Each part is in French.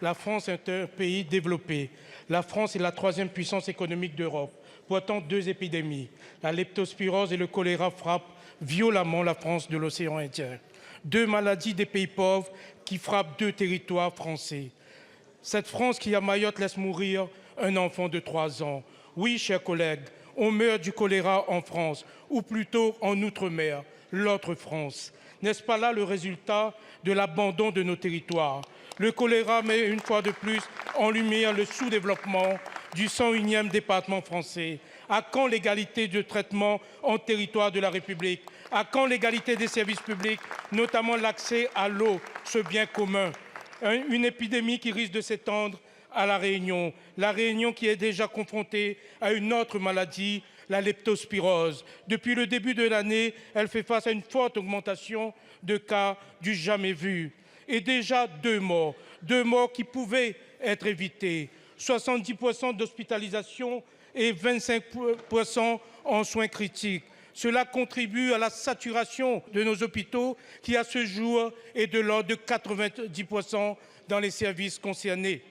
La France est un pays développé. La France est la troisième puissance économique d'Europe. Pourtant, deux épidémies, la leptospirose et le choléra, frappent violemment la France de l'océan Indien. Deux maladies des pays pauvres qui frappent deux territoires français. Cette France qui, à Mayotte, laisse mourir un enfant de 3 ans. Oui, chers collègues, on meurt du choléra en France, ou plutôt en Outre-mer, l'autre France. N'est-ce pas là le résultat de l'abandon de nos territoires? Le choléra met une fois de plus en lumière le sous-développement du 101e département français. À quand l'égalité de traitement en territoire de la République? À quand l'égalité des services publics, notamment l'accès à l'eau, ce bien commun? Une épidémie qui risque de s'étendre à La Réunion qui est déjà confrontée à une autre maladie, la leptospirose. Depuis le début de l'année, elle fait face à une forte augmentation de cas du jamais vu. Et déjà 2 morts qui pouvaient être évitées, 70% d'hospitalisation et 25% en soins critiques. Cela contribue à la saturation de nos hôpitaux qui, à ce jour, est de l'ordre de 90% dans les services concernés.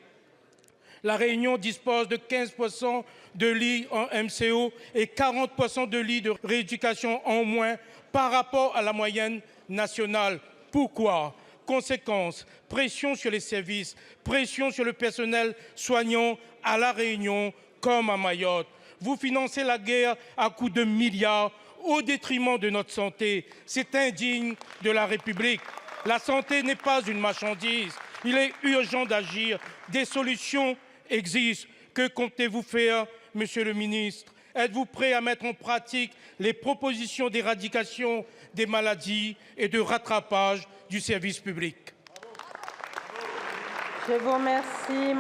La Réunion dispose de 15% de lits en MCO et 40% de lits de rééducation en moins par rapport à la moyenne nationale. Pourquoi? Conséquence, pression sur les services, pression sur le personnel soignant à La Réunion comme à Mayotte. Vous financez la guerre à coups de milliards au détriment de notre santé. C'est indigne de la République. La santé n'est pas une marchandise. Il est urgent d'agir. Des solutions existent. Que comptez-vous faire, monsieur le ministre? Êtes-vous prêt à mettre en pratique les propositions d'éradication des maladies et de rattrapage du service public? Je vous remercie.